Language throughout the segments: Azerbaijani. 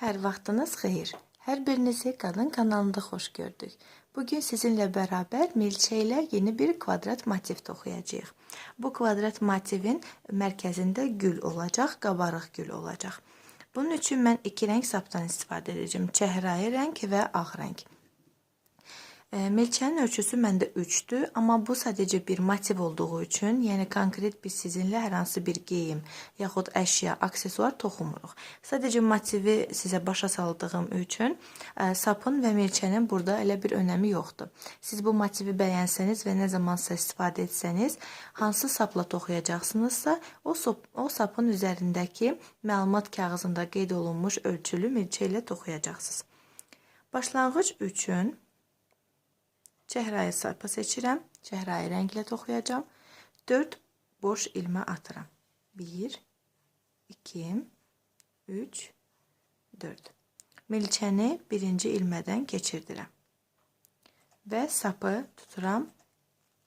Hər vaxtınız xeyir. Hər birinizi Qadın kanalında xoş gördük. Bugün sizinlə bərabər milçə ilə yeni bir kvadrat motiv toxuyacağıq. Bu kvadrat motivin mərkəzində gül olacaq, qabarıq gül olacaq. Bunun üçün mən iki rəng sapdan istifadə edəcəm. Çəhrayı rəng və ağ rəng. Milçənin ölçüsü məndə 3-dür, amma bu sadəcə bir motiv olduğu üçün, yəni konkret biz sizinlə hər hansı bir geyim, yaxud əşya, aksesuar toxumuruq. Sadəcə motivi sizə başa saldığım üçün sapın və milçənin burada elə bir önəmi yoxdur. Siz bu motivi bəyənsəniz və nə zamansa istifadə etsəniz, hansı sapla toxuyacaqsınızsa, o sapın üzərindəki məlumat kağızında qeyd olunmuş ölçülü milçə ilə toxuyacaqsınız. Başlanğıc üçün çəhrayı sapı seçirəm. Çəhrayı rənglə toxuyacağım. 4 boş ilmə atıram. 1, 2, 3, 4. Milçəni birinci ilmədən keçirdirəm. Və sapı tuturam.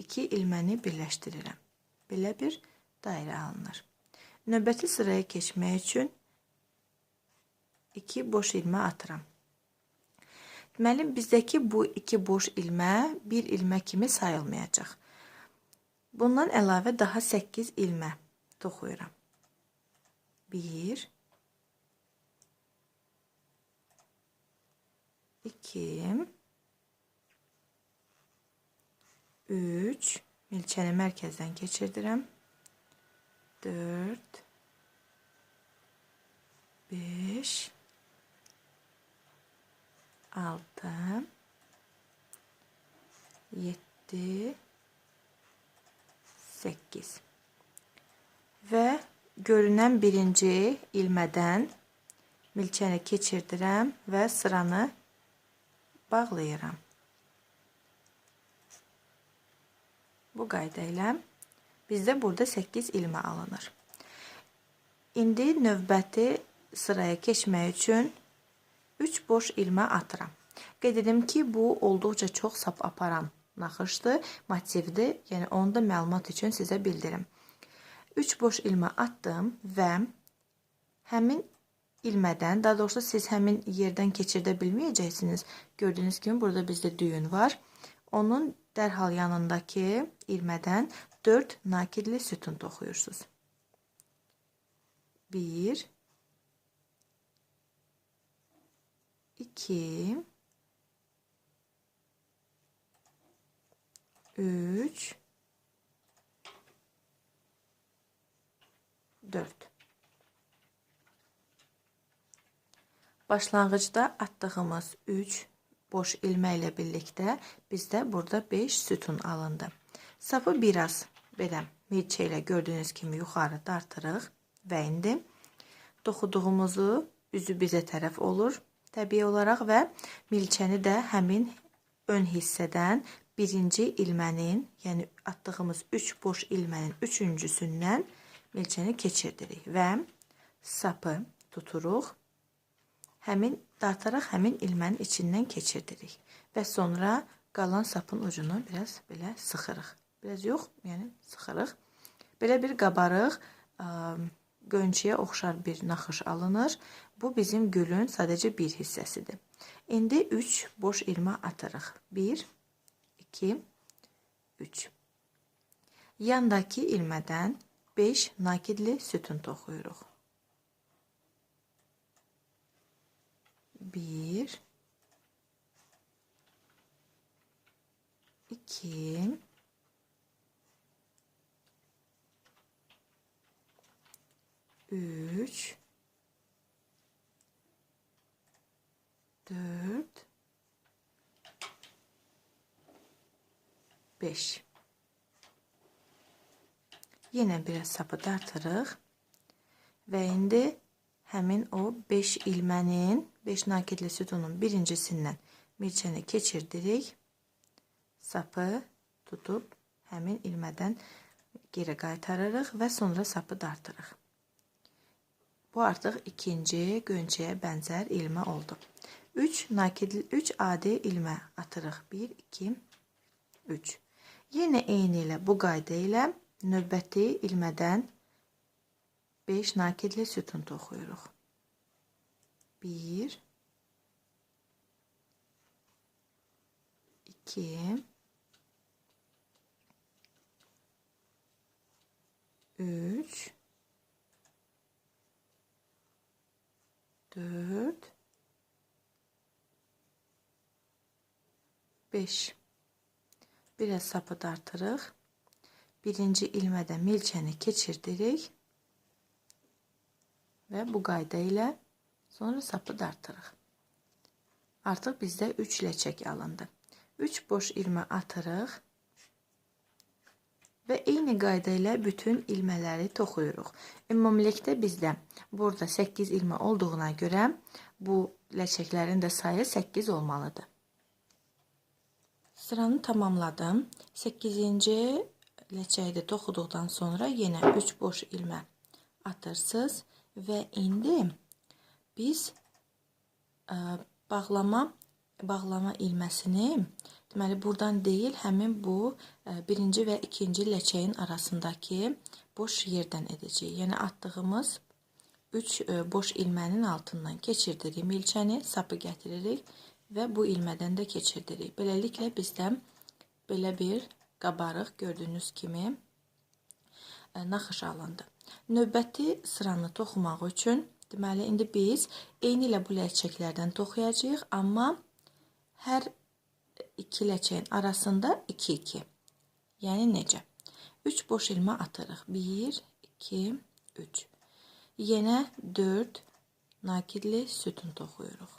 2 ilməni birləşdirirəm. Belə bir dairə alınır. Növbəti sıraya keçmək üçün 2 boş ilmə atıram. Deməli, bizdəki bu 2 boş ilmə 1 ilmə kimi sayılmayacaq. Bundan əlavə daha 8 ilmə toxuyuram. 1, 2, 3, milçəni mərkəzdən keçirdirəm. 4, 5, 6, 7, 8 və görünən birinci ilmədən milçəni keçirdirəm və sıranı bağlayıram. Bu qayda ilə bizdə burada 8 ilmə alınır. İndi növbəti sıraya keçmək üçün 3 boş ilmə atıram. Qeyd edim ki, bu olduqca çox sap aparan naxışdır, motivdir. Yəni onu da məlumat üçün sizə bildirim. 3 boş ilmə atdım və həmin ilmədən, daha doğrusu siz həmin yerdən keçirdə bilməyəcəksiniz. Gördüyünüz kimi burada bizdə düyün var. Onun dərhal yanındakı ilmədən 4 nakidli sütun toxuyursunuz. 1, 2, 3, 4. Başlanğıcda atdığımız 3 boş ilmə ilə birlikdə bizdə burada 5 sütun alındı. Sapı biraz belə milçə ilə gördüyünüz kimi yuxarı dartırıq və indi toxuduğumuzu üzü bizə tərəf olur. Təbii olaraq və milçəni də həmin ön hissədən birinci ilmənin, yəni atdığımız 3 boş ilmənin üçüncüsündən milçəni keçirdirik və sapı tuturuq. Dartaraq həmin ilmənin içindən keçirdirik və sonra qalan sapın ucunu biraz belə sıxırıq. Biraz yox, yəni sıxırıq. Belə bir qabarıq, qönçəyə oxşar bir naxış alınır. Bu bizim gülün sadəcə bir hissəsidir. İndi 3 boş ilmə atırıq. 1, 2, 3. Yandakı ilmədən 5 nakidli sütun toxuyuruq. 1, 2, 3, 4, 5. Yenə biraz sapı dartırıq və indi həmin o 5 ilmənin, 5 nakidli sütunun birincisindən milçəni keçirdirik. Sapı tutub həmin ilmədən geri qaytarırıq və sonra sapı dartırıq. Bu artıq ikinci qönçəyə bənzər ilmə oldu. 3 adi ilmə atırıq. 1, 2, 3. Yenə eyni ilə bu qayda ilə növbəti ilmədən 5 nakidli sütun toxuyuruq. 1 2 3 4 5. Biraz sapı dartırıq. Birinci ilmədə milçəni keçirdirik və bu qayda ilə sonra sapı dartırıq. Artıq bizdə 3 ləçək alındı. 3 boş ilmə atırıq və eyni qayda ilə bütün ilmələri toxuyuruq. Ümumilikdə bizdə burada 8 ilmə olduğuna görə bu ləçəklərin də sayı 8 olmalıdır. Sıranı tamamladım. 8-ci ləçəyi də toxuduqdan sonra yenə 3 boş ilmə atırsınız və indi biz bağlama ilməsini deməli buradan deyil, həmin bu birinci və ikinci ləçəyin arasındakı boş yerdən edəcəyik. Yəni atdığımız 3 boş ilmənin altından keçirdirik milçəni, sapı gətiririk və bu ilmədən də keçirdirik. Beləliklə bizdə belə bir qabarıq gördüyünüz kimi naxış alındı. Növbəti sıranı toxumaq üçün deməli indi biz eyni ilə bu ləçəklərdən toxuyacağıq, amma hər iki ləçəyin arasında 2-2. Yəni necə? 3 boş ilmə atırıq. 1 2 3. Yenə 4 nakidli sütun toxuyuruq.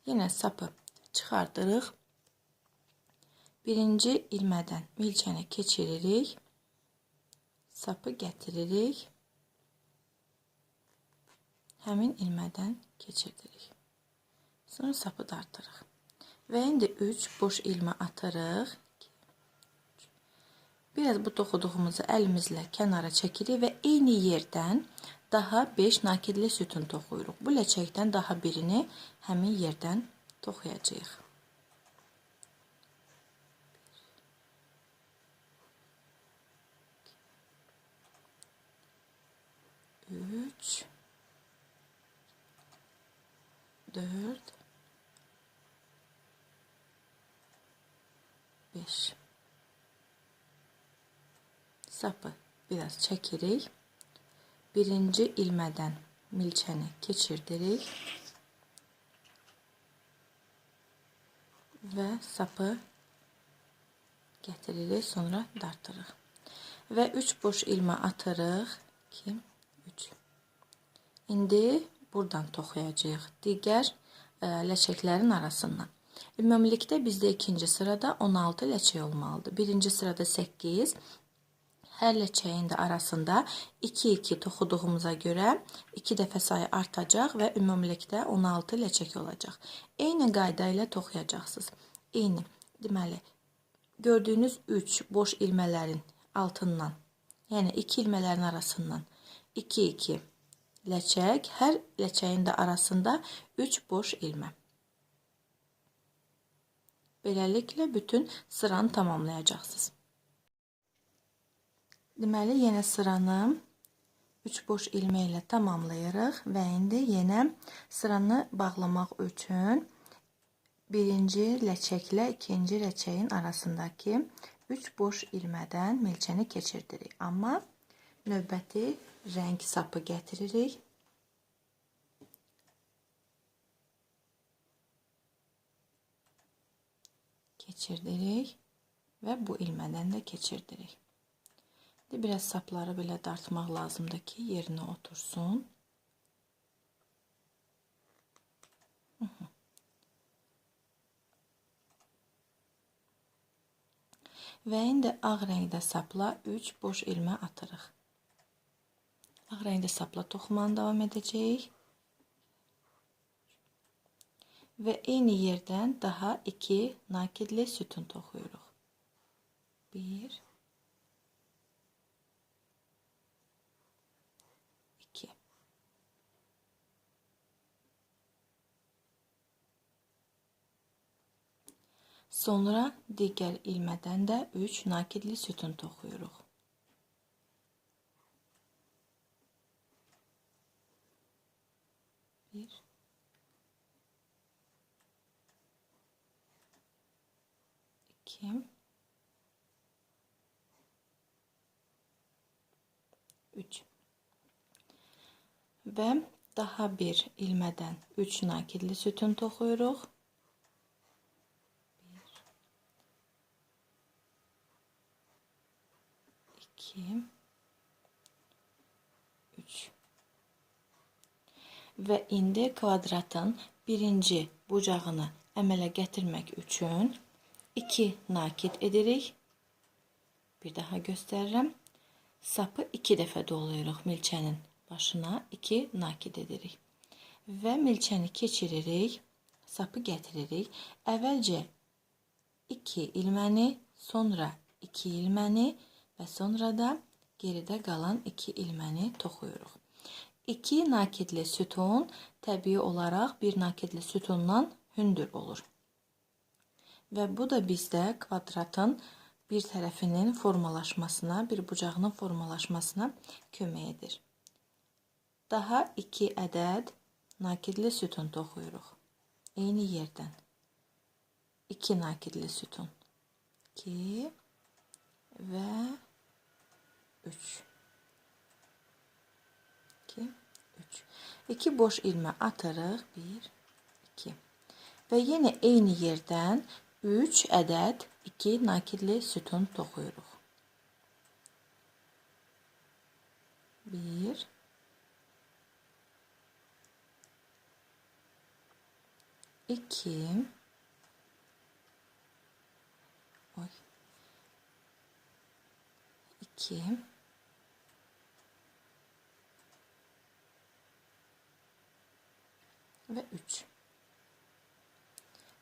Yenə sapı çıxardırıq. Birinci ilmədən milçəni keçiririk. Sapı gətiririk. Həmin ilmədən keçirdirik. Sonra sapı dartırıq. Və indi 3 boş ilmə atırıq. Biraz bu toxuduğumuzu əlimizlə kənara çəkirik və eyni yerdən daha 5 nakidli sütun toxuyuruq. Bu ləçəkdən daha birini həmin yerdən toxuyacağıq. 3 4 5. Sapı biraz çəkirik. Birinci ilmədən milçəni keçirdirik və sapı gətiririk, sonra dartırıq. Və 3 boş ilmə atırıq. 2 3. İndi buradan toxuyacağıq digər ləçəklərin arasından. Ümumilikdə bizdə ikinci sırada 16 ləçək olmalıdır. Birinci sırada 8. Hər ləçəyin də arasında 2-2 toxuduğumuza görə 2 dəfə sayı artacaq və ümumilikdə 16 ləçək olacaq. Eyni qayda ilə toxuyacaqsınız. Eyni, deməli, gördüyünüz 3 boş ilmələrin altından, yəni 2 ilmələrin arasından 2-2 ləçək, hər ləçəyin də arasında 3 boş ilmə. Beləliklə bütün sıranı tamamlayacaqsınız. Deməli, yenə sıranı 3 boş ilmə ilə tamamlayırıq və indi yenə sıranı bağlamaq üçün birinci ləçəklə ikinci ləçəyin arasındakı 3 boş ilmədən milçəni keçirdirik. Amma növbəti rəng sapı gətiririk. Keçirdirik və bu ilmədən də keçirdirik. Biraz sapları belə dartmaq lazımdır ki, yerinə otursun. Və indi ağ rəngdə sapla 3 boş ilmə atırıq. Ağ rəngdə sapla toxumanı davam edəcəyik. Və eyni yerdən daha 2 nakidli sütun toxuyuruq. 1 2. Sonra digər ilmədən də 3 nakidli sütun toxuyuruq. 1 2 3 və daha bir ilmədən 3 nakidli sütun toxuyuruq. 2 3 və indi kvadratın birinci bucağını əmələ gətirmək üçün 2 nakid edirik. Bir daha göstərirəm. Sapı 2 dəfə dolayırıq milçənin başına, 2 nakid edirik. Və milçəni keçiririk, sapı gətiririk. Əvvəlcə 2 ilməni, sonra 2 ilməni və sonra da geridə qalan 2 ilməni toxuyuruq. 2 nakidli sütun təbii olaraq bir nakidli sütundan hündür olur. Və bu da bizdə kvadratın bir tərəfinin formalaşmasına, bir bucağının formalaşmasına kömək edir. Daha 2 ədəd nakidli sütun toxuyuruq. Eyni yerdən. 2 nakidli sütun. 2 və 3. 2, 3. 2 boş ilmə atırıq. 1, 2. Və yenə eyni yerdən 3 ədəd 2 nakidli sütun toxuyuruq. 1 2 2 və 3.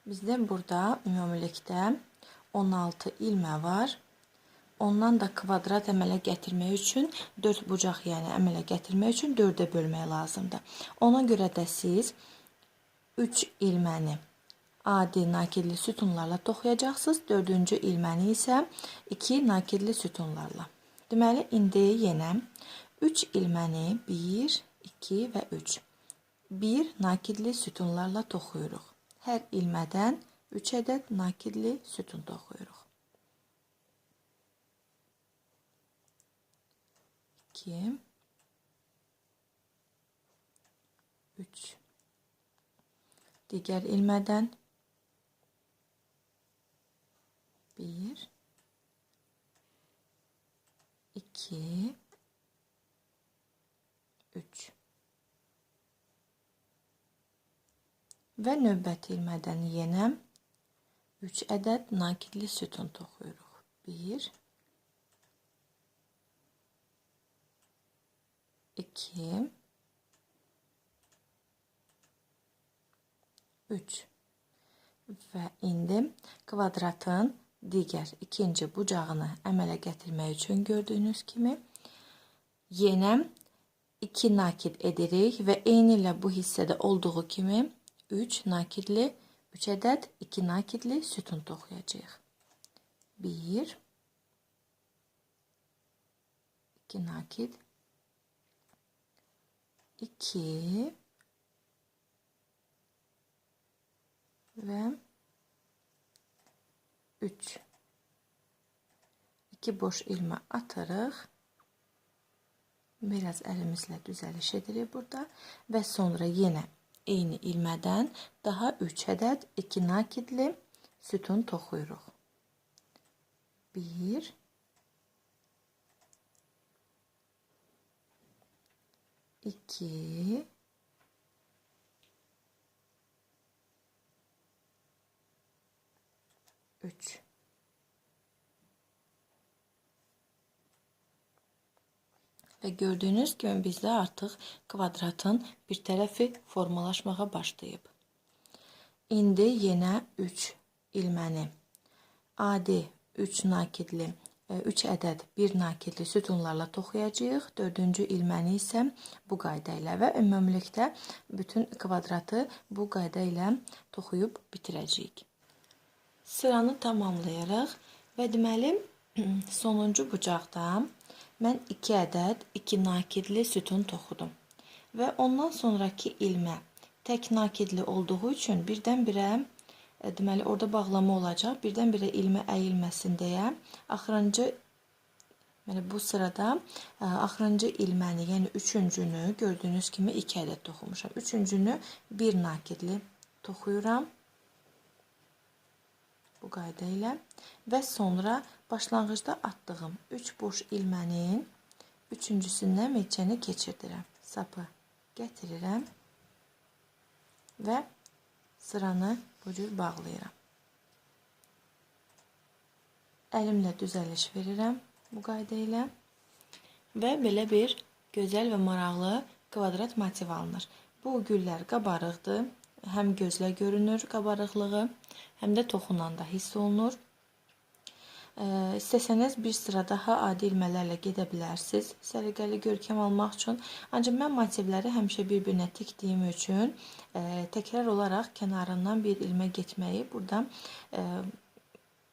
Bizdə burada ümumilikdə 16 ilmə var. Ondan da kvadrat əmələ gətirmək üçün 4 bucaq, yəni əmələ gətirmək üçün 4-ə bölmək lazımdır. Ona görə də siz 3 ilməni adi nakidli sütunlarla toxuyacaqsınız. 4-cü ilməni isə 2 nakidli sütunlarla. Deməli, indi yenə 3 ilməni 1, 2 və 3. 1 nakidli sütunlarla toxuyuruq. Hər ilmədən 3 ədəd nakidli sütun toxuyuruq. 2 3 digər ilmədən 1 2 3 və növbəti ilmədən yenə 3 ədəd nakidli sütun toxuyuruq. 1 2 3 və indi kvadratın digər ikinci bucağını əmələ gətirmək üçün gördüyünüz kimi yenə 2 nakid edirik və eyni ilə bu hissədə olduğu kimi 3 nakidli 3 ədəd 2 nakidli sütun toxuyacağıq. 1 2 nakid 2 və 3. 2 boş ilmə atırıq. Biraz əlimizlə düzəliş edirik burada və sonra yenə eyni ilmədən daha 3 ədəd 2 nakidli sütun toxuyuruq. 1 2 3 və gördüyünüz kimi bizdə artıq kvadratın bir tərəfi formalaşmağa başlayıb. İndi yenə 3 ilməni adi 3 nakidli 3 ədəd 1 nakidli sütunlarla toxuyacağıq. 4-cü ilməni isə bu qayda ilə və ümumilikdə bütün kvadratı bu qayda ilə toxuyub bitirəcəyik. sıranı tamamlayarıq və deməli sonuncu bucaqda mən 2 ədəd 2 nakidli sütun toxudum. Və ondan sonraki ilmə tək nakidli olduğu üçün birdən-birə deməli orada bağlama olacaq. Birdən-birə ilmə əyilməsin deyə axırıncı bu sırada axırıncı ilməni, yəni üçüncünü gördüyünüz kimi 2 ədəd toxumuşam. Üçüncünü bir nakidli toxuyuram. Bu qayda ilə və sonra başlanğıcda atdığım 3 boş ilmənin üçüncüsündən milçəni keçirdirəm. Sapı gətirirəm və sıranı bu cür bağlayıram. Əlimlə düzəliş verirəm bu qayda ilə və belə bir gözəl və maraqlı kvadrat motiv alınır. Bu güllər qabarıqdır. Həm gözlə görünür qabarıqlığı, həm də toxunanda hiss olunur. İstəsəniz bir sıra daha adi ilmələrlə gedə bilərsiniz, səliqəli görkəm almaq üçün. Ancaq mən motivləri həmişə bir-birinə tikdiyim üçün təkrar olaraq kənarından bir ilmə getməyi burada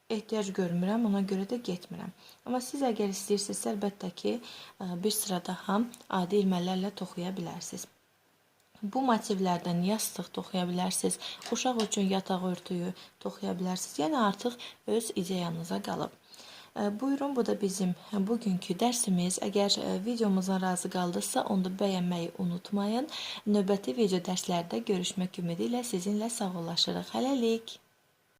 ehtiyac görmürəm, ona görə də getmirəm. Amma siz əgər istəyirsinizsə, əlbəttə ki, bir sıra daha adi ilmələrlə toxuya bilərsiniz. Bu motivlərdən yastıq toxuya bilərsiniz, uşaq üçün yataq örtüyü toxuya bilərsiniz. Yəni artıq öz ideyanıza qalıb. Buyurun, bu da bizim bugünkü dərsimiz. Əgər videomuzdan razı qaldısa, onu da bəyənməyi unutmayın. Növbəti video dərslərdə görüşmək ümidi ilə sizinlə sağollaşırıq. Hələlik.